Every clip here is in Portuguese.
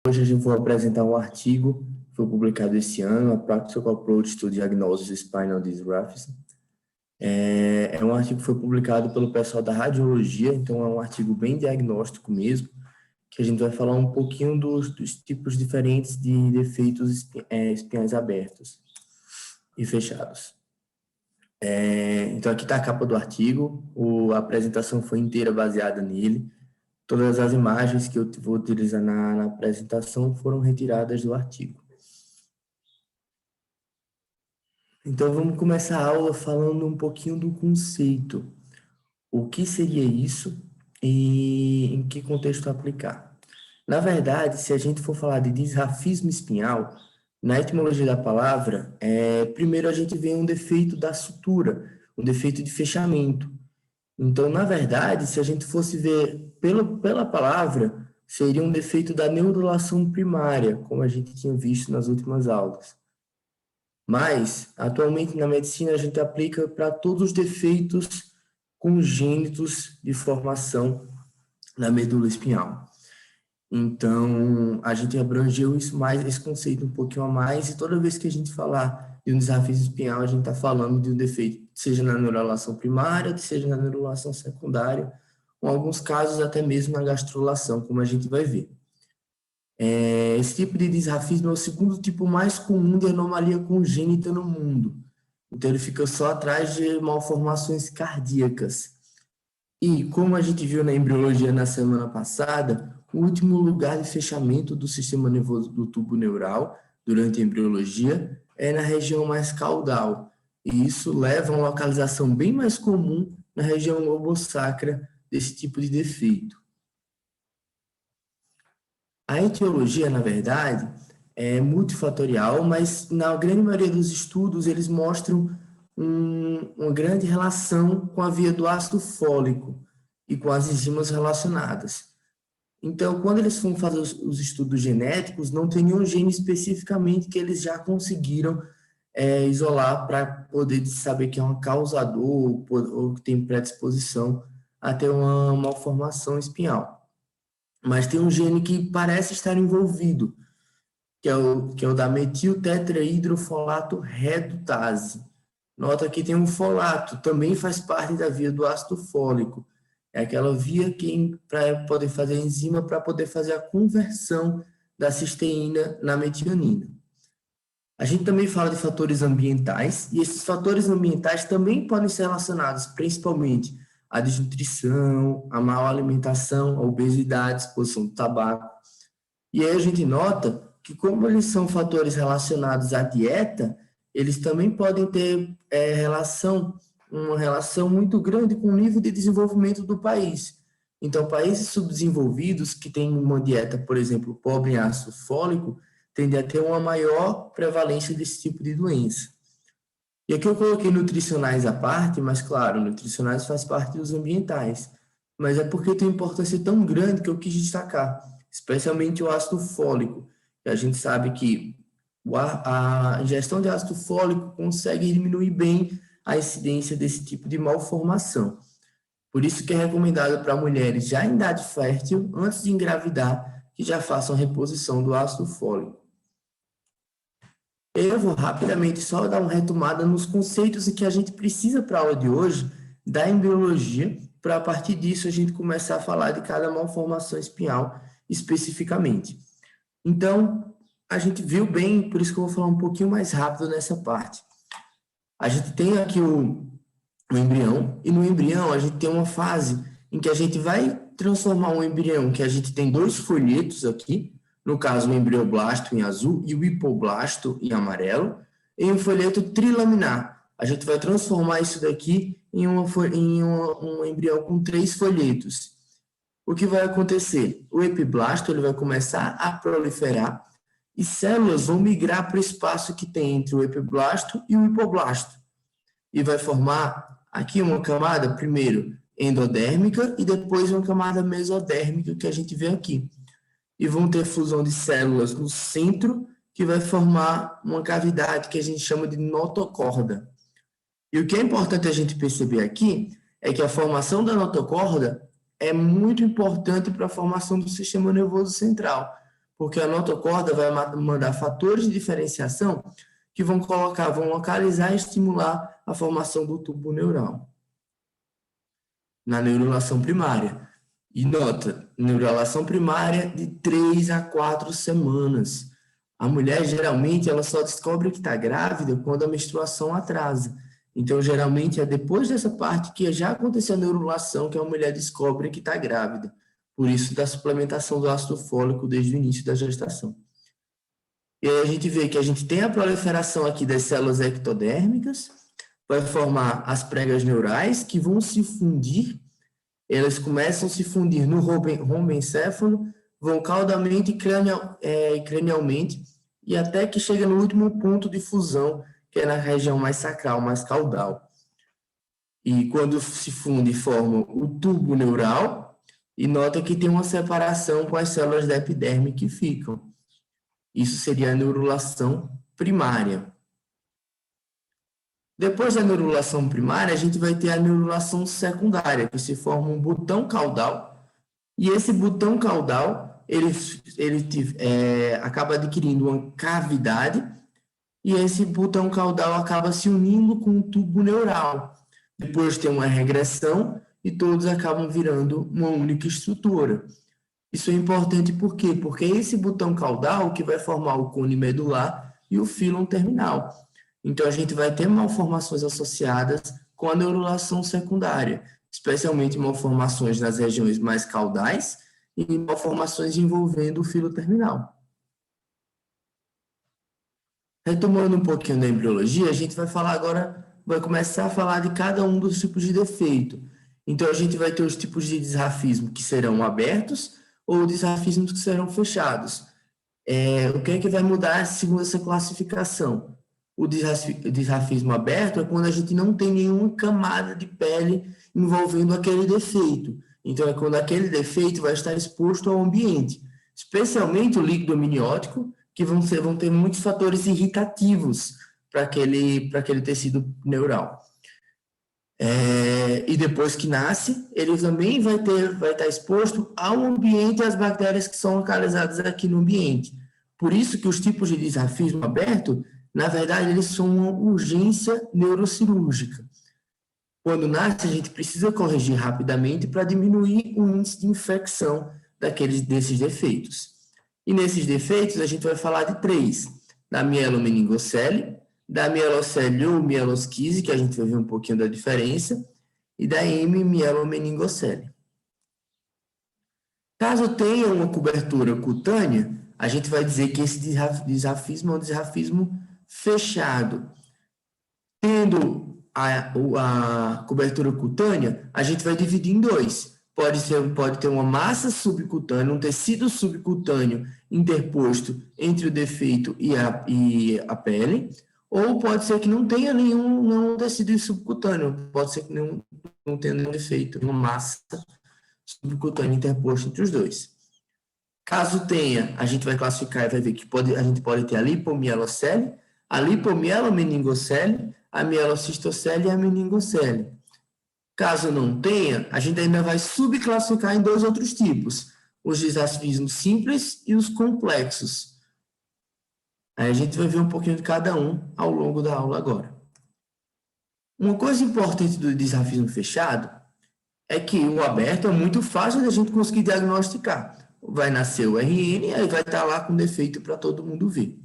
Hoje a gente vai apresentar um artigo que foi publicado esse ano, a Practical Approach to Diagnosis of Spinal Dysraphism. É um artigo que foi publicado pelo pessoal da radiologia, então é um artigo bem diagnóstico mesmo, que a gente vai falar um pouquinho dos tipos diferentes de defeitos espinhais abertos e fechados. Então aqui está a capa do artigo, a apresentação foi inteira baseada nele. Todas as imagens que eu vou utilizar na apresentação foram retiradas do artigo. Então, vamos começar a aula falando um pouquinho do conceito. O que seria isso e em que contexto aplicar? Na verdade, se a gente for falar de disrafismo espinhal, na etimologia da palavra, primeiro a gente vê um defeito da sutura, um defeito de fechamento. Então, na verdade, se a gente fosse ver pela palavra, seria um defeito da neurulação primária, como a gente tinha visto nas últimas aulas. Mas, atualmente, na medicina, a gente aplica para todos os defeitos congênitos de formação na medula espinhal. Então, a gente abrangeu esse conceito um pouquinho a mais, e toda vez que a gente falar de um disrafismo espinhal, a gente está falando de um defeito, seja na neurulação primária, seja na neurulação secundária, ou em alguns casos até mesmo na gastrulação, como a gente vai ver. Esse tipo de disrafismo é o segundo tipo mais comum de anomalia congênita no mundo. Então, ele fica só atrás de malformações cardíacas. E, como a gente viu na embriologia na semana passada, o último lugar de fechamento do sistema nervoso do tubo neural durante a embriologia é na região mais caudal. E isso leva a uma localização bem mais comum na região lobosacra desse tipo de defeito. A etiologia, na verdade, é multifatorial, mas na grande maioria dos estudos eles mostram uma grande relação com a via do ácido fólico e com as enzimas relacionadas. Então, quando eles vão fazer os estudos genéticos, não tem nenhum gene especificamente que eles já conseguiram isolar para poder saber que é um causador ou que tem predisposição a ter uma malformação espinhal. Mas tem um gene que parece estar envolvido, que é o da metiltetrahidrofolato redutase. Nota que tem um folato, também faz parte da via do ácido fólico. É aquela via para poder fazer a enzima para poder fazer a conversão da cisteína na metionina. A gente também fala de fatores ambientais, e esses fatores ambientais também podem ser relacionados principalmente à desnutrição, à má alimentação, à obesidade, exposição do tabaco. E aí a gente nota que, como eles são fatores relacionados à dieta, eles também podem ter uma relação muito grande com o nível de desenvolvimento do país. Então, países subdesenvolvidos que têm uma dieta, por exemplo, pobre em ácido fólico, tendem a ter uma maior prevalência desse tipo de doença. E aqui eu coloquei nutricionais à parte, mas, claro, nutricionais faz parte dos ambientais. Mas é porque tem importância tão grande que eu quis destacar, especialmente o ácido fólico. E a gente sabe que a ingestão de ácido fólico consegue diminuir bem a incidência desse tipo de malformação. Por isso que é recomendado para mulheres já em idade fértil, antes de engravidar, que já façam reposição do ácido fólico. Eu vou rapidamente só dar uma retomada nos conceitos que a gente precisa para a aula de hoje da embriologia, para a partir disso a gente começar a falar de cada malformação espinhal especificamente. Então, a gente viu bem, por isso que eu vou falar um pouquinho mais rápido nessa parte. A gente tem aqui o embrião, e no embrião a gente tem uma fase em que a gente vai transformar um embrião, que a gente tem dois folhetos aqui, no caso o embrioblasto em azul e o hipoblasto em amarelo, em um folheto trilaminar. A gente vai transformar isso daqui em um embrião com 3 folhetos. O que vai acontecer? O epiblasto ele vai começar a proliferar e células vão migrar para o espaço que tem entre o epiblasto e o hipoblasto. E vai formar aqui uma camada, primeiro, endodérmica e depois uma camada mesodérmica que a gente vê aqui. E vão ter fusão de células no centro, que vai formar uma cavidade que a gente chama de notocorda. E o que é importante a gente perceber aqui é que a formação da notocorda é muito importante para a formação do sistema nervoso central, porque a notocorda vai mandar fatores de diferenciação que vão localizar e estimular a formação do tubo neural na neurulação primária. E nota, neurulação primária de 3 a 4 semanas. A mulher, geralmente, ela só descobre que está grávida quando a menstruação atrasa. Então, geralmente, é depois dessa parte que já aconteceu a neurulação que a mulher descobre que está grávida. Por isso, da suplementação do ácido fólico desde o início da gestação. E aí a gente vê que a gente tem a proliferação aqui das células ectodérmicas, vai formar as pregas neurais que vão se fundir, elas começam a se fundir no rombencéfalo, vão caudalmente e cranialmente, e até que chega no último ponto de fusão, que é na região mais sacral, mais caudal. E quando se funde, forma o tubo neural, e nota que tem uma separação com as células da epiderme que ficam. Isso seria a neurulação primária. Depois da neurulação primária, a gente vai ter a neurulação secundária, que se forma um botão caudal, e esse botão caudal, ele acaba adquirindo uma cavidade, e esse botão caudal acaba se unindo com o tubo neural. Depois tem uma regressão, e todos acabam virando uma única estrutura. Isso é importante por quê? Porque é esse botão caudal que vai formar o cone medular e o fílum terminal. Então, a gente vai ter malformações associadas com a neurulação secundária, especialmente malformações nas regiões mais caudais e malformações envolvendo o filo terminal. Retomando um pouquinho da embriologia, a gente vai começar a falar de cada um dos tipos de defeito. Então, a gente vai ter os tipos de disrafismo que serão abertos ou disrafismos que serão fechados. O que é que vai mudar segundo essa classificação? O disrafismo aberto é quando a gente não tem nenhuma camada de pele envolvendo aquele defeito. Então, é quando aquele defeito vai estar exposto ao ambiente, especialmente o líquido amniótico, que vão ter muitos fatores irritativos para aquele tecido neural. E depois que nasce, ele também vai estar exposto ao ambiente e às bactérias que são localizadas aqui no ambiente. Por isso que os tipos de disrafismo aberto, na verdade, eles são uma urgência neurocirúrgica. Quando nasce, a gente precisa corrigir rapidamente para diminuir o índice de infecção desses defeitos. E nesses defeitos, a gente vai falar de 3, da mielomeningocele, da mielocele ou mielosquise, que a gente vai ver um pouquinho da diferença, e da M-mielomeningocele. Caso tenha uma cobertura cutânea, a gente vai dizer que esse disrafismo é um disrafismo fechado. Tendo a cobertura cutânea, a gente vai dividir em 2. Pode ter uma massa subcutânea, um tecido subcutâneo interposto entre o defeito e a pele, ou pode ser que não tenha nenhum tecido subcutâneo, pode ser que não tenha nenhum defeito, uma massa subcutânea interposta entre os dois. Caso tenha, a gente vai classificar e vai ver que a gente pode ter a lipomielocele, a lipomielomeningocele, a mielocistocele e a meningocele. Caso não tenha, a gente ainda vai subclassificar em 2 outros tipos, os disrafismos simples e os complexos. Aí a gente vai ver um pouquinho de cada um ao longo da aula agora. Uma coisa importante do disrafismo fechado é que o aberto é muito fácil de a gente conseguir diagnosticar. Vai nascer o RN, aí vai estar lá com defeito para todo mundo ver.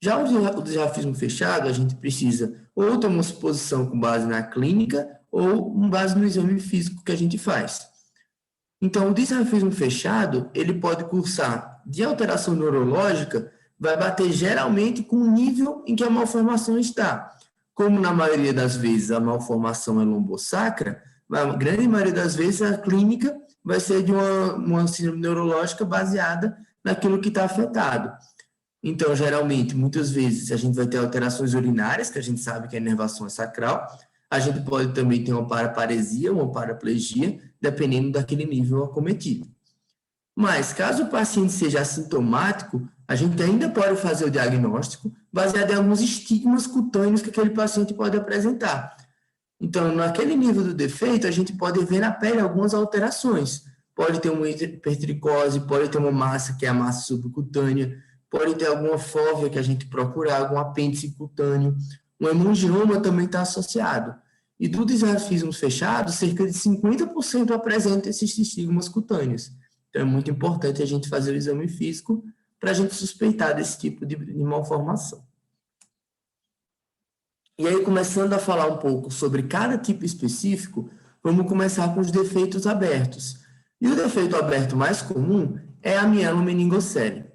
Já o disrafismo fechado, a gente precisa ou ter uma suposição com base na clínica ou com base no exame físico que a gente faz. Então, o disrafismo fechado, ele pode cursar de alteração neurológica, vai bater geralmente com o nível em que a malformação está. Como na maioria das vezes a malformação é lombosacra, a grande maioria das vezes a clínica vai ser de uma síndrome neurológica baseada naquilo que está afetado. Então, geralmente, muitas vezes a gente vai ter alterações urinárias, que a gente sabe que a inervação é sacral. A gente pode também ter uma paraparesia, uma paraplegia, dependendo daquele nível acometido. Mas, caso o paciente seja assintomático, a gente ainda pode fazer o diagnóstico baseado em alguns estigmas cutâneos que aquele paciente pode apresentar. Então, naquele nível do defeito, a gente pode ver na pele algumas alterações. pode ter uma hipertricose, pode ter uma massa, que é a massa subcutânea, pode ter alguma fóvea que a gente procura, algum apêndice cutâneo. Um hemangioma também está associado. E do desarfismo fechado, cerca de 50% apresenta esses estigmas cutâneos. Então, é muito importante a gente fazer o exame físico para a gente suspeitar desse tipo de malformação. E aí, começando a falar um pouco sobre cada tipo específico, vamos começar com os defeitos abertos. E o defeito aberto mais comum é a mielomeningocele.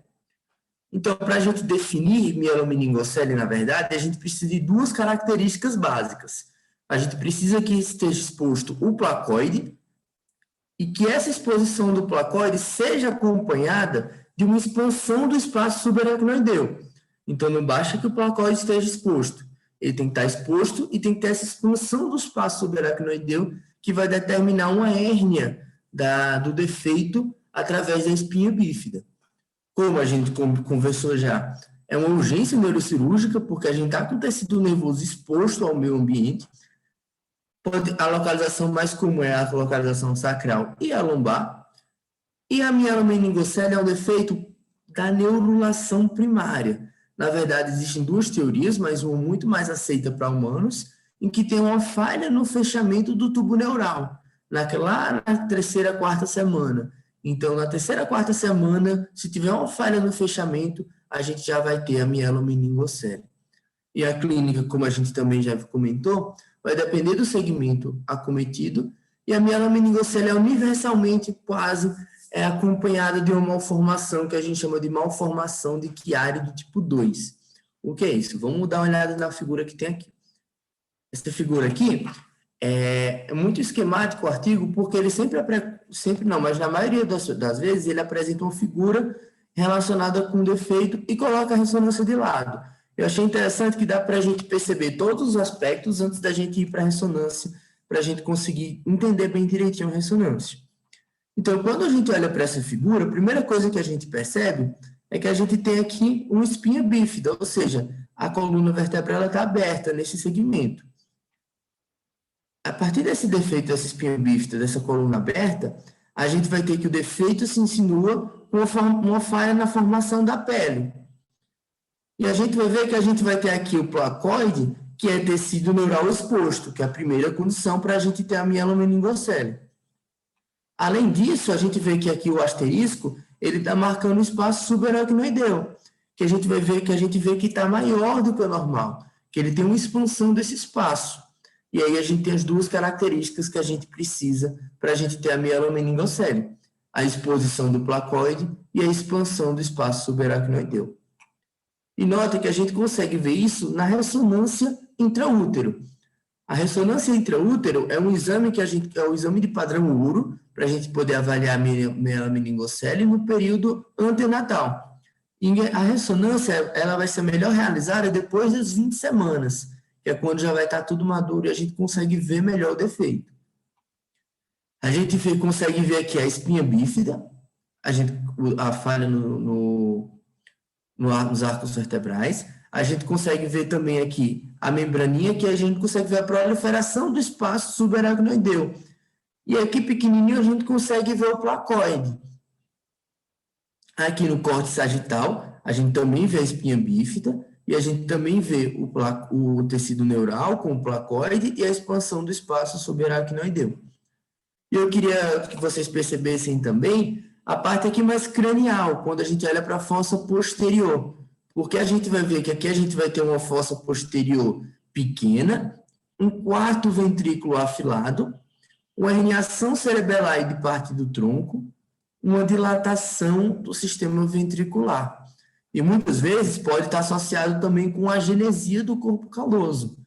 Então, para a gente definir mielomeningocele, na verdade, a gente precisa de duas características básicas. A gente precisa que esteja exposto o placoide e que essa exposição do placoide seja acompanhada de uma expansão do espaço subaracnoideu. Então, não basta que o placoide esteja exposto. Ele tem que estar exposto e tem que ter essa expansão do espaço subaracnoideu que vai determinar uma hérnia do defeito através da espinha bífida. Como a gente conversou já, é uma urgência neurocirúrgica, porque a gente está com o tecido nervoso exposto ao meio ambiente. A localização mais comum é a localização sacral e a lombar. E a mielomeningocele é um defeito da neurulação primária. Na verdade, existem duas teorias, mas uma muito mais aceita para humanos, em que tem uma falha no fechamento do tubo neural, lá na terceira, quarta semana. Então, na terceira, quarta semana, se tiver uma falha no fechamento, a gente já vai ter a mielomeningocele. E a clínica, como a gente também já comentou, vai depender do segmento acometido, e a mielomeningocele é universalmente quase acompanhada de uma malformação que a gente chama de malformação de Chiari do tipo 2. O que é isso? Vamos dar uma olhada na figura que tem aqui. Essa figura aqui é muito esquemático o artigo, porque ele mas na maioria das vezes ele apresenta uma figura relacionada com defeito e coloca a ressonância de lado. Eu achei interessante que dá para a gente perceber todos os aspectos antes da gente ir para a ressonância, para a gente conseguir entender bem direitinho a ressonância. Então, quando a gente olha para essa figura, a primeira coisa que a gente percebe é que a gente tem aqui uma espinha bífida, ou seja, a coluna vertebral está aberta nesse segmento. A partir desse defeito, dessa espinha bífida, dessa coluna aberta, a gente vai ter que o defeito se insinua com uma falha na formação da pele. E a gente vai ver que a gente vai ter aqui o placoide, que é tecido neural exposto, que é a primeira condição para a gente ter a mielomeningocele. Além disso, a gente vê que aqui o asterisco, ele está marcando o espaço subaracnoideu, que a gente vê que está maior do que o normal, que ele tem uma expansão desse espaço. E aí a gente tem as duas características que a gente precisa para a gente ter a mielomeningocele, a exposição do placoide e a expansão do espaço subaracnoideu. E nota que a gente consegue ver isso na ressonância intraútero. A ressonância intraútero é um exame é o exame de padrão ouro, para a gente poder avaliar a mielomeningocele no período antenatal. E a ressonância ela vai ser melhor realizada depois das 20 semanas, que é quando já vai estar tudo maduro e a gente consegue ver melhor o defeito. A gente consegue ver aqui a espinha bífida, a falha nos arcos vertebrais. A gente consegue ver também aqui a membraninha, que a gente consegue ver a proliferação do espaço subaracnoideu. E aqui pequenininho a gente consegue ver o placoide. Aqui no corte sagital, a gente também vê a espinha bífida e a gente também vê o tecido neural com o placoide e a expansão do espaço subaracnoideu. E eu queria que vocês percebessem também a parte aqui mais cranial, quando a gente olha para a fossa posterior. Porque a gente vai ver que aqui a gente vai ter uma fossa posterior pequena, um quarto ventrículo afilado, uma herniação cerebelar de parte do tronco, uma dilatação do sistema ventricular. E muitas vezes pode estar associado também com a agenesia do corpo caloso.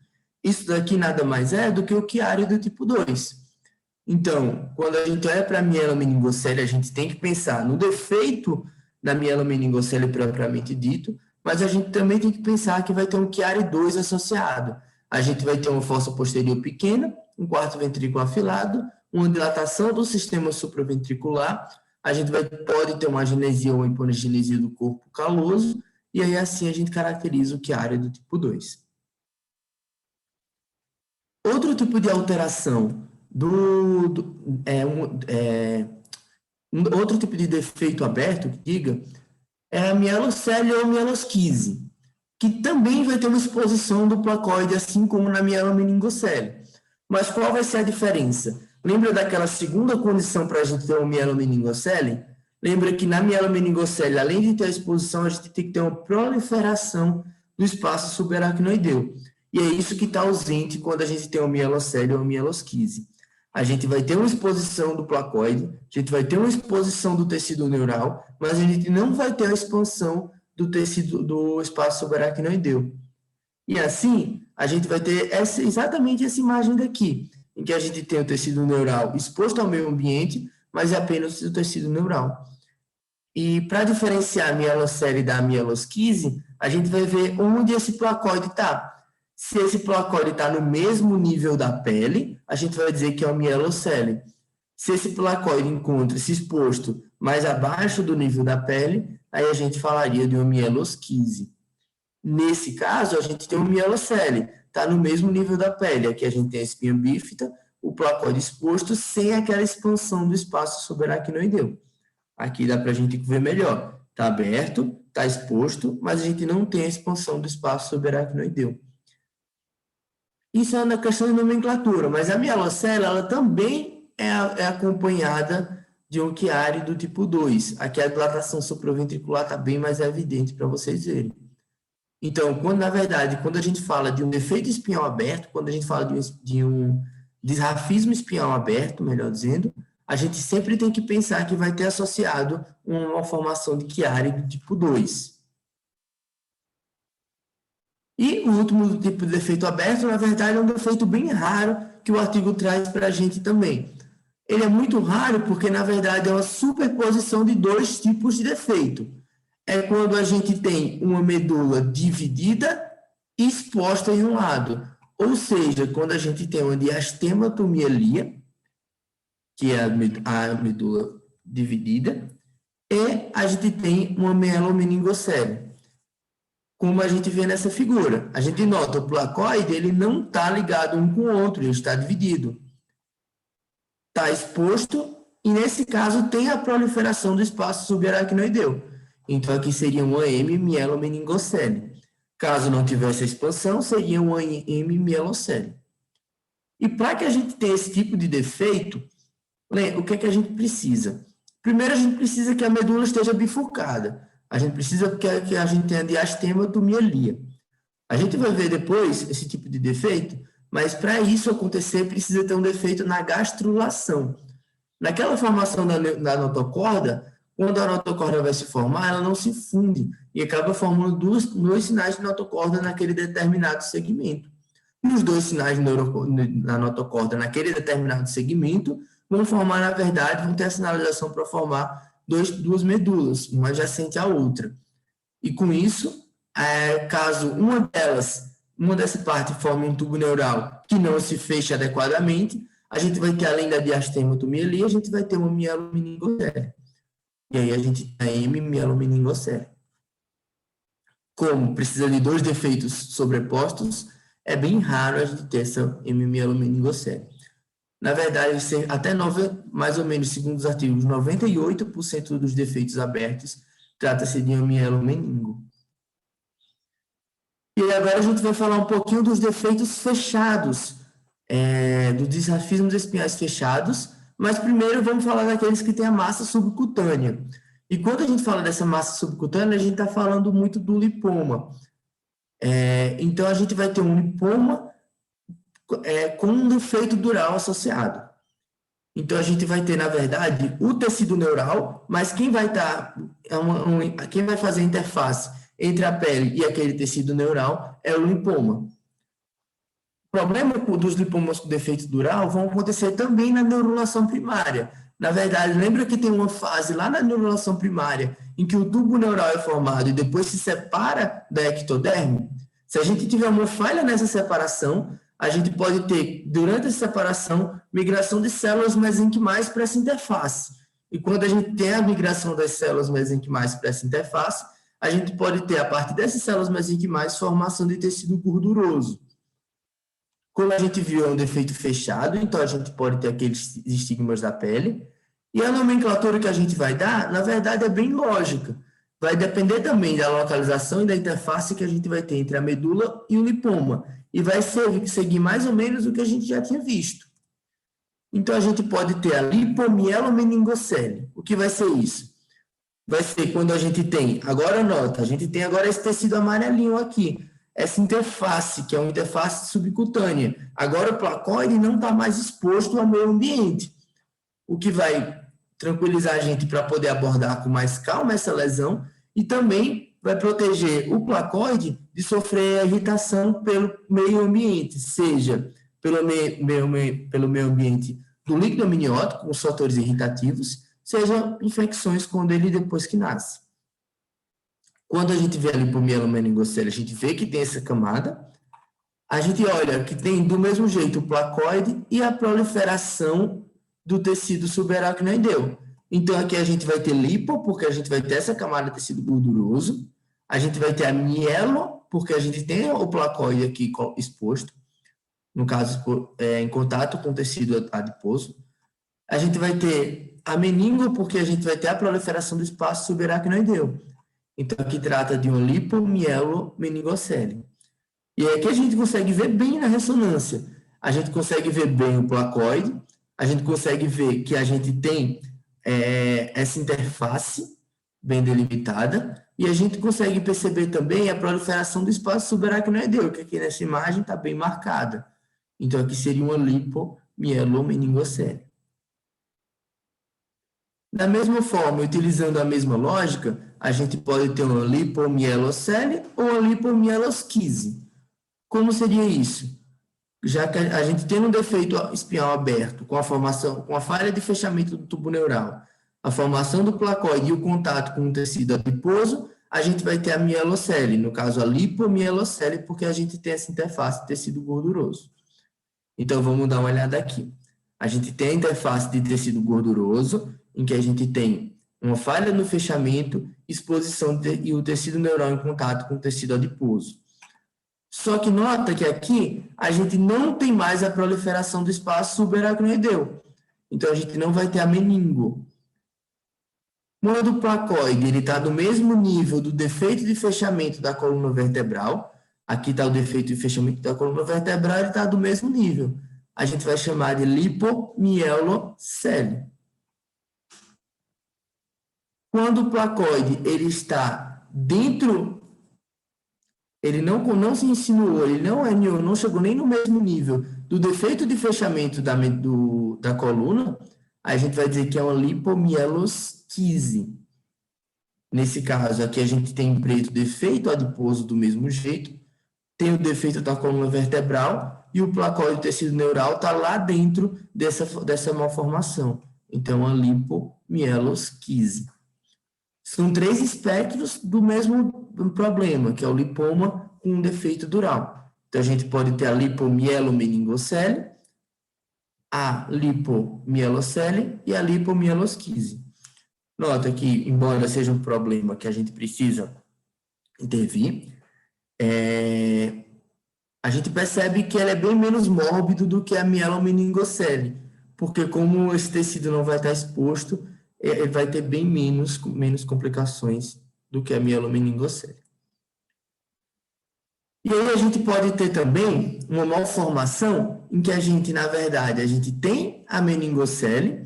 Isso daqui nada mais é do que o Chiari do tipo 2. Então, quando a gente olha para a mielomeningocele, a gente tem que pensar no defeito da mielomeningocele propriamente dito, mas a gente também tem que pensar que vai ter um Chiari 2 associado. A gente vai ter uma fossa posterior pequena, um quarto ventrículo afilado, uma dilatação do sistema supraventricular, a gente pode ter uma agenesia ou uma hipogenesia do corpo caloso, e aí assim a gente caracteriza o Chiari do tipo 2. Outro tipo de alteração Outro tipo de defeito aberto, que diga, é a mielocele ou mielosquise, que também vai ter uma exposição do placoide, assim como na mielomeningocele. Mas qual vai ser a diferença? Lembra daquela segunda condição para a gente ter uma mielomeningocele? Lembra que na mielomeningocele, além de ter a exposição, a gente tem que ter uma proliferação do espaço subaracnoideu. E é isso que está ausente quando a gente tem uma mielocele ou uma mielosquise. A gente vai ter uma exposição do placoide, a gente vai ter uma exposição do tecido neural, mas a gente não vai ter a expansão do tecido do espaço subaracnoideu. E assim, a gente vai ter exatamente essa imagem daqui, em que a gente tem o tecido neural exposto ao meio ambiente, mas é apenas o tecido neural. E para diferenciar a mielocele da mielosquise, a gente vai ver onde esse placoide está. Se esse placoide está no mesmo nível da pele, a gente vai dizer que é uma mielocele. Se esse placoide encontra-se exposto mais abaixo do nível da pele, aí a gente falaria de uma mielosquise. Nesse caso, a gente tem uma mielocele, está no mesmo nível da pele. Aqui a gente tem a espinha bífida, o placoide exposto, sem aquela expansão do espaço subaracnoideu. Aqui dá para a gente ver melhor. Está aberto, está exposto, mas a gente não tem a expansão do espaço subaracnoideu. Isso é uma questão de nomenclatura, mas a mielocele, ela também é acompanhada de um chiari do tipo 2. Aqui a dilatação supraventricular está bem mais evidente para vocês verem. Então, na verdade, quando a gente fala de um defeito espinhal aberto, quando a gente fala de um disrafismo espinhal aberto, melhor dizendo, a gente sempre tem que pensar que vai ter associado uma formação de chiari do tipo 2. E o último tipo de defeito aberto, na verdade, é um defeito bem raro que o artigo traz para a gente também. Ele é muito raro porque, na verdade, é uma superposição de dois tipos de defeito. É quando a gente tem uma medula dividida e exposta em um lado. Ou seja, quando a gente tem uma diastematomialia, que é a medula dividida, e a gente tem uma mielomeningocele. Como a gente vê nessa figura. A gente nota o placoide, ele não está ligado um com o outro, ele está dividido. Está exposto, e nesse caso tem a proliferação do espaço subaracnoideu. Então, aqui seria uma M mielomeningocele. Caso não tivesse a expansão, seria uma M mielocele. E para que a gente tenha esse tipo de defeito, o que é que a gente precisa? Primeiro, a gente precisa que a medula esteja bifurcada. A gente precisa que a gente tenha diastematomialia. A gente vai ver depois esse tipo de defeito, mas para isso acontecer, precisa ter um defeito na gastrulação. Naquela formação da notocorda, quando a notocorda vai se formar, ela não se funde e acaba formando dois sinais de notocorda naquele determinado segmento. E os dois sinais na notocorda naquele determinado segmento vão formar, na verdade, vão ter a sinalização para formar duas medulas, uma adjacente à outra. E com isso, caso uma dessa parte forme um tubo neural que não se feche adequadamente, a gente vai ter, além da diastematomialia, a gente vai ter uma mielomeningocele. E aí a gente tem a M mielomeningocele. Como precisa de dois defeitos sobrepostos, é bem raro a gente ter essa M mielomeningocele. Na verdade, até mais ou menos, segundo os artigos, 98% dos defeitos abertos trata-se de um mielomeningo. E agora a gente vai falar um pouquinho dos defeitos fechados, dos disrafismos espinhais fechados, mas primeiro vamos falar daqueles que têm a massa subcutânea. E quando a gente fala dessa massa subcutânea, a gente está falando muito do lipoma. Então, a gente vai ter um lipoma com um defeito dural associado. Então, a gente vai ter, na verdade, o tecido neural, mas quem vai quem vai fazer a interface entre a pele e aquele tecido neural é o lipoma. O problema dos lipomas com defeito dural vão acontecer também na neurulação primária. Na verdade, lembra que tem uma fase lá na neurulação primária em que o tubo neural é formado e depois se separa da ectoderme? Se a gente tiver uma falha nessa separação, a gente pode ter, durante essa separação, migração de células mesenquimais para essa interface. E quando a gente tem a migração das células mesenquimais para essa interface, a gente pode ter, a partir dessas células mesenquimais, formação de tecido gorduroso. Como a gente viu, é um defeito fechado, então a gente pode ter aqueles estigmas da pele. E a nomenclatura que a gente vai dar, na verdade, é bem lógica. Vai depender também da localização e da interface que a gente vai ter entre a medula e o lipoma. E vai seguir mais ou menos o que a gente já tinha visto. Então, a gente pode ter a lipomielo-meningocele. O que vai ser isso? Vai ser quando a gente tem, agora nota, a gente tem agora esse tecido amarelinho aqui, essa interface, que é uma interface subcutânea. Agora o placoide não está mais exposto ao meio ambiente, o que vai tranquilizar a gente para poder abordar com mais calma essa lesão e também vai proteger o placoide de sofrer irritação pelo meio ambiente, seja pelo meio ambiente do líquido amniótico, com os fatores irritativos, seja infecções quando ele depois que nasce. Quando a gente vê a lipomielo-meningocele, a gente vê que tem essa camada, a gente olha que tem do mesmo jeito o placoide e a proliferação do tecido subaracnoideu. Então, aqui a gente vai ter lipo, porque a gente vai ter essa camada de tecido gorduroso, a gente vai ter a mielo, porque a gente tem o placoide aqui exposto, no caso, em contato com o tecido adiposo. A gente vai ter a meningo, porque a gente vai ter a proliferação do espaço subaracnoideu. Então, aqui trata de uma lipomielo-meningocele. E é que a gente consegue ver bem na ressonância. A gente consegue ver bem o placoide, a gente consegue ver que a gente tem essa interface bem delimitada, e a gente consegue perceber também a proliferação do espaço subaracnoideu, que aqui nessa imagem está bem marcada. Então, aqui seria uma lipomielo-meningocele. Da mesma forma, utilizando a mesma lógica, a gente pode ter uma lipomielocele ou uma lipomielosquise. Como seria isso? Já que a gente tem um defeito espinhal aberto, com a falha de fechamento do tubo neural, a formação do placoide e o contato com o tecido adiposo, a gente vai ter a mielocele, no caso a lipomielocele, porque a gente tem essa interface de tecido gorduroso. Então, vamos dar uma olhada aqui. A gente tem a interface de tecido gorduroso, em que a gente tem uma falha no fechamento, exposição e o tecido neural em contato com o tecido adiposo. Só que nota que aqui a gente não tem mais a proliferação do espaço subaracnoideu. Então, a gente não vai ter a meningo. Quando o placoide está no mesmo nível do defeito de fechamento da coluna vertebral, aqui está o defeito de fechamento da coluna vertebral, ele está do mesmo nível. A gente vai chamar de lipomielocele. Quando o placoide ele está dentro, ele não se insinuou, ele não chegou nem no mesmo nível do defeito de fechamento da coluna, a gente vai dizer que é uma lipomielosquise. Nesse caso, aqui a gente tem em preto defeito adiposo do mesmo jeito, tem o defeito da coluna vertebral e o placoide do tecido neural está lá dentro dessa malformação. Então, a lipomielosquise. São 3 espectros do mesmo problema, que é o lipoma com um defeito dural. Então, a gente pode ter a lipomielo-meningocele, a lipomielocele e a lipomielosquise. Nota que, embora seja um problema que a gente precisa intervir, a gente percebe que ele é bem menos mórbido do que a mielomeningocele, porque como esse tecido não vai estar exposto, ele vai ter bem menos complicações do que a mielomeningocele. E aí a gente pode ter também uma malformação em que a gente, na verdade, a gente tem a meningocele,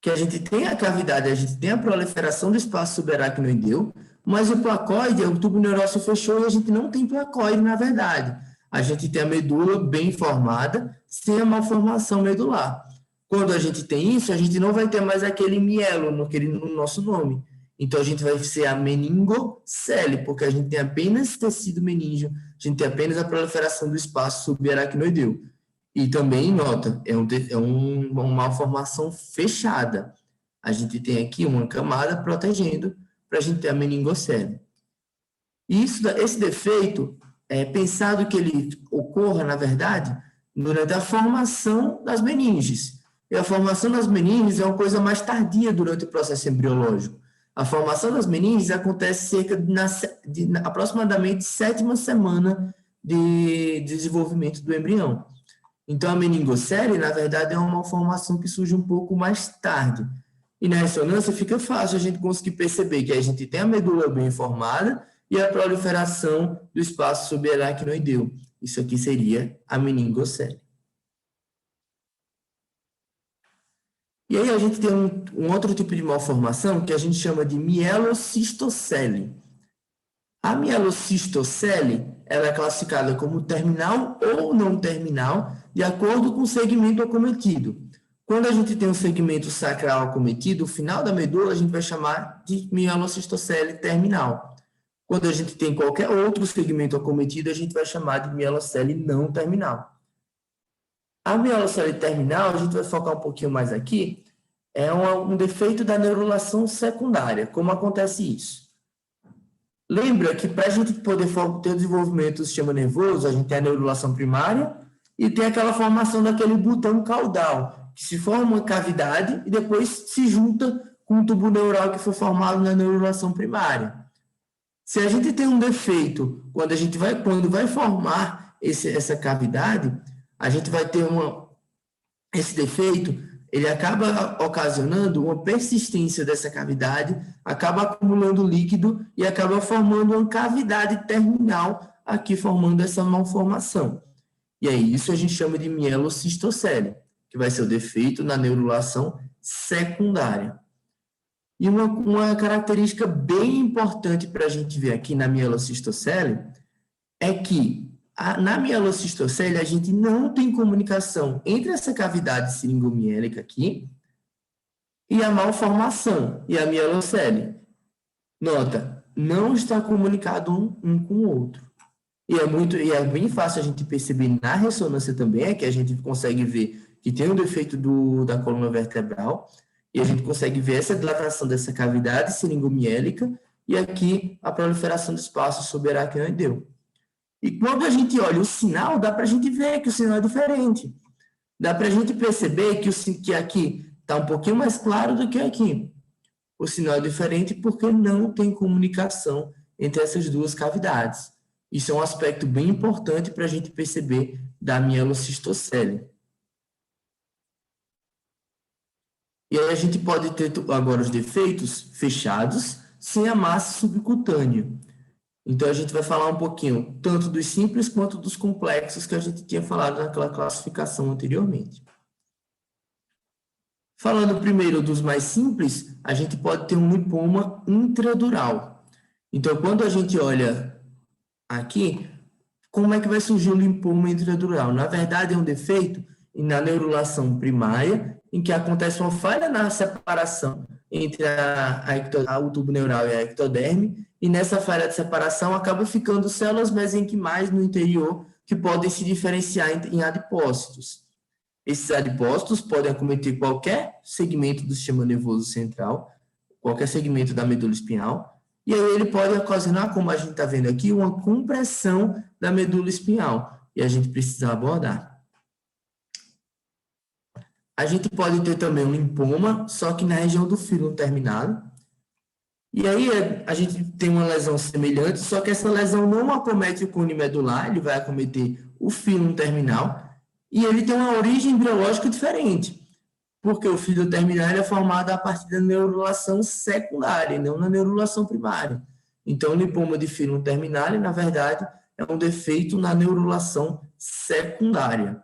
que a gente tem a cavidade, a gente tem a proliferação do espaço subaracnoideu, mas o placoide, o tubo neural se fechou e a gente não tem placoide, na verdade. A gente tem a medula bem formada, sem a malformação medular. Quando a gente tem isso, a gente não vai ter mais aquele mielo no nosso nome. Então, a gente vai ser a meningocele, porque a gente tem apenas tecido meníngeo, a gente tem apenas a proliferação do espaço subaracnoideu. E também, nota, uma malformação fechada. A gente tem aqui uma camada protegendo para a gente ter a meningocele. E esse defeito é pensado que ele ocorra, na verdade, durante a formação das meninges. E a formação das meninges é uma coisa mais tardia durante o processo embriológico. A formação das meninges acontece cerca de aproximadamente 7ª semana de desenvolvimento do embrião. Então, a meningocele, na verdade, é uma malformação que surge um pouco mais tarde. E na ressonância fica fácil a gente conseguir perceber que a gente tem a medula bem formada e a proliferação do espaço subaracnoideu. Isso aqui seria a meningocele. E aí a gente tem um outro tipo de malformação que a gente chama de mielocistocele. A mielocistocele, ela é classificada como terminal ou não terminal, de acordo com o segmento acometido. Quando a gente tem um segmento sacral acometido, o final da medula a gente vai chamar de mielocistocele terminal. Quando a gente tem qualquer outro segmento acometido, a gente vai chamar de mielocele não terminal. A mielocele terminal, a gente vai focar um pouquinho mais aqui, é um defeito da neurulação secundária. Como acontece isso? Lembra que para a gente poder ter o desenvolvimento do sistema nervoso, a gente tem a neurulação primária e tem aquela formação daquele botão caudal, que se forma uma cavidade e depois se junta com o tubo neural que foi formado na neurulação primária. Se a gente tem um defeito, quando vai formar essa cavidade, a gente vai ter esse defeito, ele acaba ocasionando uma persistência dessa cavidade, acaba acumulando líquido e acaba formando uma cavidade terminal aqui, formando essa malformação. E aí, isso a gente chama de mielocistocele, que vai ser o defeito na neurulação secundária. E uma característica bem importante para a gente ver aqui na mielocistocele é que na mielocistocele a gente não tem comunicação entre essa cavidade seringomiélica aqui e a malformação e a mielocele. Nota, não está comunicado um com o outro. E é bem fácil a gente perceber na ressonância também, que a gente consegue ver que tem um defeito da coluna vertebral, e a gente consegue ver essa dilatação dessa cavidade seringomiélica e aqui a proliferação do espaço subaracnoideu. E quando a gente olha o sinal, dá para a gente ver que o sinal é diferente. Dá para a gente perceber que aqui está um pouquinho mais claro do que aqui. O sinal é diferente porque não tem comunicação entre essas duas cavidades. Isso é um aspecto bem importante para a gente perceber da mielocistocele. E aí a gente pode ter agora os defeitos fechados sem a massa subcutânea. Então, a gente vai falar um pouquinho tanto dos simples quanto dos complexos que a gente tinha falado naquela classificação anteriormente. Falando primeiro dos mais simples, a gente pode ter um lipoma intradural. Então, quando a gente olha aqui, como é que vai surgir o lipoma intradural? Na verdade, é um defeito na neurulação primária, em que acontece uma falha na separação entre o tubo neural e a ectoderme, e nessa falha de separação acaba ficando células mesenquimais no interior que podem se diferenciar em adipócitos. Esses adipócitos podem acometer qualquer segmento do sistema nervoso central, qualquer segmento da medula espinhal, e aí ele pode ocasionar, como a gente está vendo aqui, uma compressão da medula espinhal, e a gente precisa abordar. A gente pode ter também um linfoma, só que na região do fílum terminado. E aí a gente tem uma lesão semelhante, só que essa lesão não acomete o cone medular, ele vai acometer o fílum terminal, e ele tem uma origem biológica diferente, porque o fílum terminal é formado a partir da neurulação secundária, e não na neurulação primária. Então, o linfoma de fílum terminal, na verdade, é um defeito na neurulação secundária.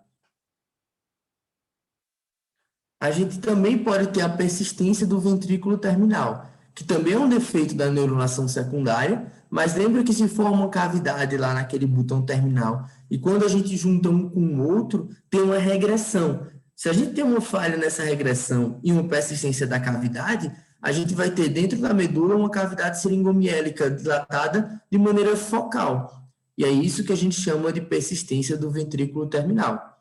A gente também pode ter a persistência do ventrículo terminal, que também é um defeito da neurulação secundária, mas lembra que se forma uma cavidade lá naquele botão terminal, e quando a gente junta um com o outro, tem uma regressão. Se a gente tem uma falha nessa regressão e uma persistência da cavidade, a gente vai ter dentro da medula uma cavidade seringomiélica dilatada de maneira focal. E é isso que a gente chama de persistência do ventrículo terminal.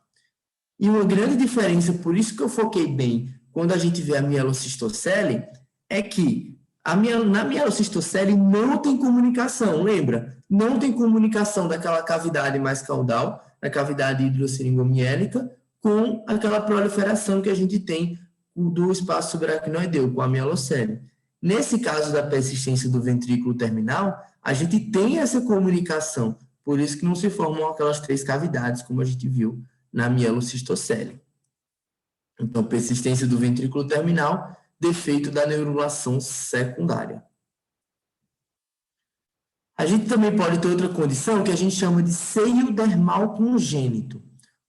E uma grande diferença, por isso que eu foquei bem, quando a gente vê a mielocistocele, é que na mielocistocele não tem comunicação, lembra? Não tem comunicação daquela cavidade mais caudal, da cavidade hidrosseringomiélica, com aquela proliferação que a gente tem do espaço subaracnoideu, com a mielocele. Nesse caso da persistência do ventrículo terminal, a gente tem essa comunicação, por isso que não se formam aquelas 3 cavidades, como a gente viu na mielocistocele. Então, persistência do ventrículo terminal, defeito da neurulação secundária. A gente também pode ter outra condição que a gente chama de seio dermal congênito.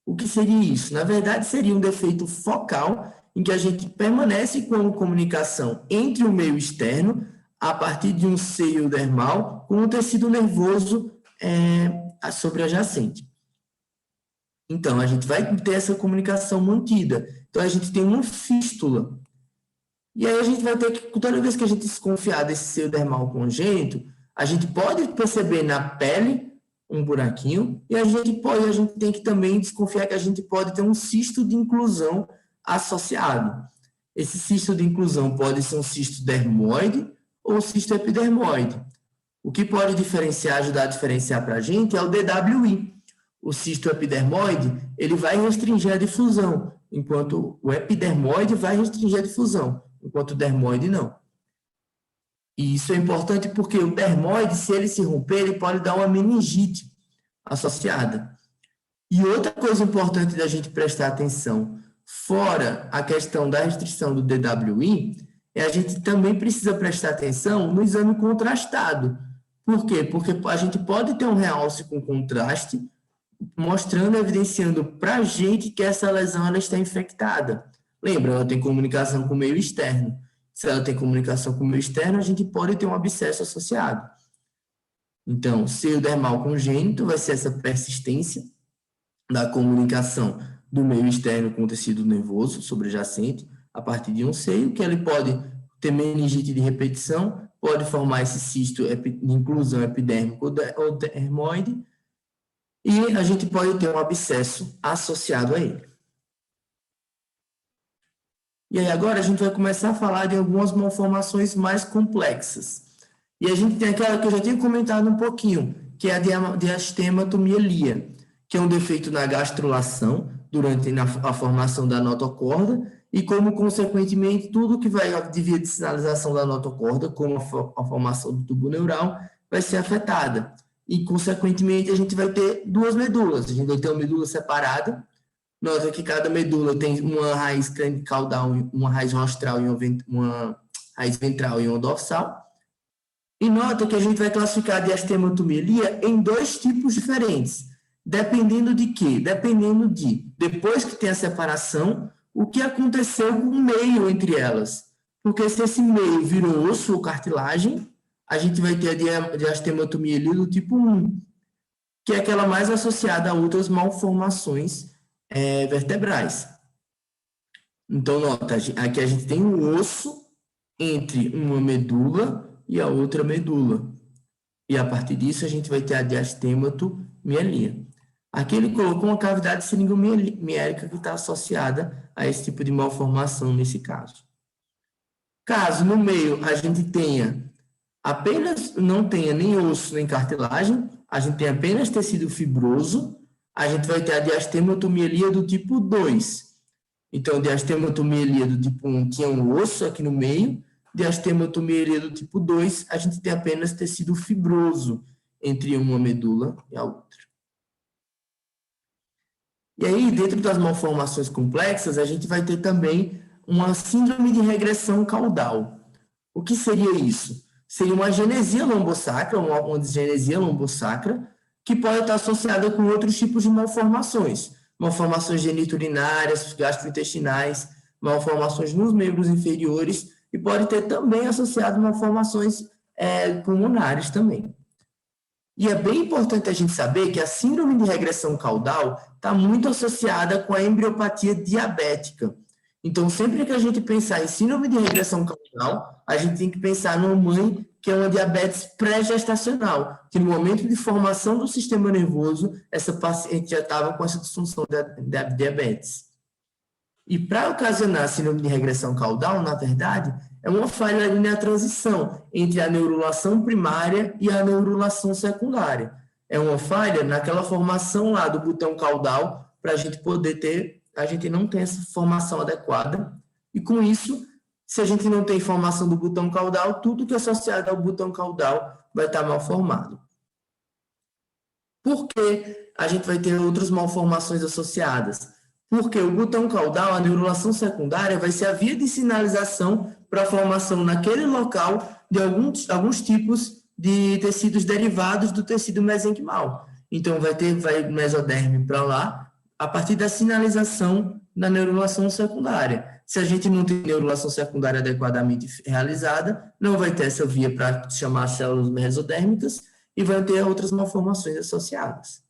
O que seria isso? Na verdade, seria um defeito focal em que a gente permanece com a comunicação entre o meio externo a partir de um seio dermal com um tecido nervoso sobreadjacente. Então, a gente vai ter essa comunicação mantida. Então, a gente tem uma fístula. E aí a gente vai ter que, toda vez que a gente desconfiar desse seio dermal congênito, a gente pode perceber na pele um buraquinho e a gente tem que também desconfiar que a gente pode ter um cisto de inclusão associado. Esse cisto de inclusão pode ser um cisto dermoide ou cisto epidermoide. O que pode ajudar a diferenciar para a gente é o DWI. O cisto epidermoide, ele vai restringir a difusão, enquanto o epidermoide vai restringir a difusão, enquanto o dermoide não. E isso é importante porque o dermoide, se ele se romper, ele pode dar uma meningite associada. E outra coisa importante da gente prestar atenção, fora a questão da restrição do DWI, a gente também precisa prestar atenção no exame contrastado. Por quê? Porque a gente pode ter um realce com contraste, mostrando, evidenciando para a gente que essa lesão ela está infectada. Lembra, ela tem comunicação com o meio externo. Se ela tem comunicação com o meio externo, a gente pode ter um abscesso associado. Então, seio dermal congênito vai ser essa persistência da comunicação do meio externo com o tecido nervoso sobreadjacente a partir de um seio, que ele pode ter meningite de repetição, pode formar esse cisto de inclusão epidérmico ou dermoide, e a gente pode ter um abscesso associado a ele. E aí agora a gente vai começar a falar de algumas malformações mais complexas. E a gente tem aquela que eu já tinha comentado um pouquinho, que é a diastematomielia, que é um defeito na gastrulação durante a formação da notocorda e como, consequentemente, tudo que vai de via de sinalização da notocorda, como a formação do tubo neural, vai ser afetada. E, consequentemente, a gente vai ter duas medulas. A gente vai ter uma medula separada. Nota que cada medula tem uma raiz caudal, uma raiz rostral e uma raiz ventral e uma dorsal. E nota que a gente vai classificar a diastematomielia em dois tipos diferentes. Dependendo de quê? Dependendo de, depois que tem a separação, o que aconteceu com o meio entre elas. Porque se esse meio virou osso ou cartilagem, a gente vai ter a diastematomielia do tipo 1, que é aquela mais associada a outras malformações vertebrais. Então, nota, aqui a gente tem um osso entre uma medula e a outra medula. E a partir disso, a gente vai ter a diastematomielia. Aqui ele colocou uma cavidade seringomiérica que está associada a esse tipo de malformação nesse caso. Caso no meio a gente não tenha nem osso nem cartilagem, a gente tem apenas tecido fibroso, a gente vai ter a diastematomielia do tipo 2. Então, diastematomielia do tipo 1 tinha um osso aqui no meio, diastematomielia do tipo 2, a gente tem apenas tecido fibroso entre uma medula e a outra. E aí, dentro das malformações complexas, a gente vai ter também uma síndrome de regressão caudal. O que seria isso? Seria uma agenesia lombosacra, uma disgenesia lombosacra, que pode estar associada com outros tipos de malformações. Malformações geniturinárias, gastrointestinais, malformações nos membros inferiores, e pode ter também associado malformações pulmonares também. E é bem importante a gente saber que a síndrome de regressão caudal está muito associada com a embriopatia diabética. Então, sempre que a gente pensar em síndrome de regressão caudal, a gente tem que pensar numa mãe que é uma diabetes pré-gestacional, que no momento de formação do sistema nervoso, essa paciente já estava com essa disfunção da diabetes. E para ocasionar síndrome de regressão caudal, na verdade, é uma falha ali na transição entre a neurulação primária e a neurulação secundária. É uma falha naquela formação lá do botão caudal para a gente poder ter, a gente não tem essa formação adequada. E com isso, se a gente não tem formação do botão caudal, tudo que é associado ao botão caudal vai estar mal formado. Por que a gente vai ter outras malformações associadas? Porque o botão caudal, a neurulação secundária, vai ser a via de sinalização para a formação naquele local de alguns tipos de tecidos derivados do tecido mesenquimal. Então, vai mesoderme para lá, a partir da sinalização da neurulação secundária. Se a gente não tem neurulação secundária adequadamente realizada, não vai ter essa via para chamar células mesodérmicas e vai ter outras malformações associadas.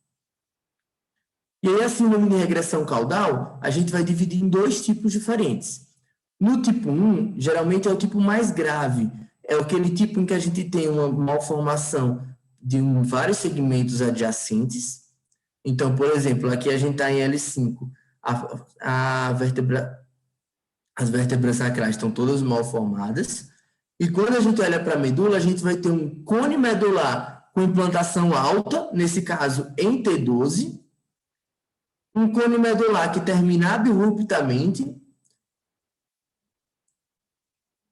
E aí, a síndrome de regressão caudal, a gente vai dividir em dois tipos diferentes. No tipo 1, geralmente é o tipo mais grave, é aquele tipo em que a gente tem uma malformação de vários segmentos adjacentes. Então, por exemplo, aqui a gente está em L5, as vértebras sacrais estão todas mal formadas, e quando a gente olha para a medula, a gente vai ter um cone medular com implantação alta, nesse caso em T12, um cone medular que termina abruptamente,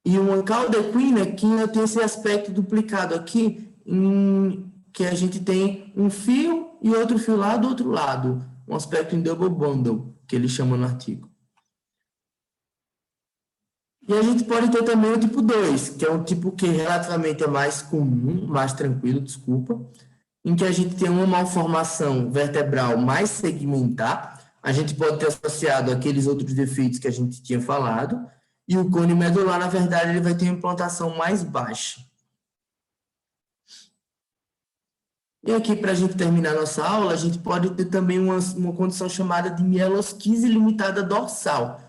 e uma cauda equina que tem esse aspecto duplicado aqui, que a gente tem um fio e outro fio lá do outro lado, um aspecto em double bundle, que ele chama no artigo. E a gente pode ter também o tipo 2, que é um tipo que relativamente é mais comum, mais tranquilo, desculpa, em que a gente tem uma malformação vertebral mais segmentar, a gente pode ter associado aqueles outros defeitos que a gente tinha falado, e o cone medular, na verdade, ele vai ter uma implantação mais baixa. E aqui, para a gente terminar a nossa aula, a gente pode ter também uma condição chamada de mielosquise limitada dorsal,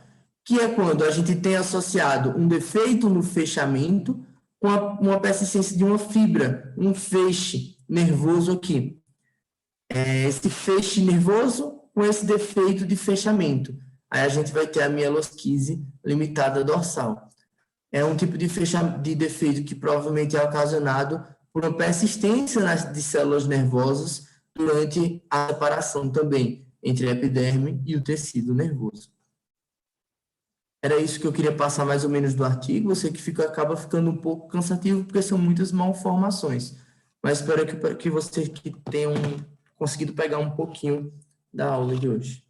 que é quando a gente tem associado um defeito no fechamento com uma persistência de uma fibra, um feixe nervoso aqui. Esse feixe nervoso com esse defeito de fechamento. Aí a gente vai ter a mielosquise limitada dorsal. É um tipo de defeito que provavelmente é ocasionado por uma persistência de células nervosas durante a separação também entre a epiderme e o tecido nervoso. Era isso que eu queria passar mais ou menos do artigo. Eu sei que acaba ficando um pouco cansativo porque são muitas malformações, mas espero que vocês tenham conseguido pegar um pouquinho da aula de hoje.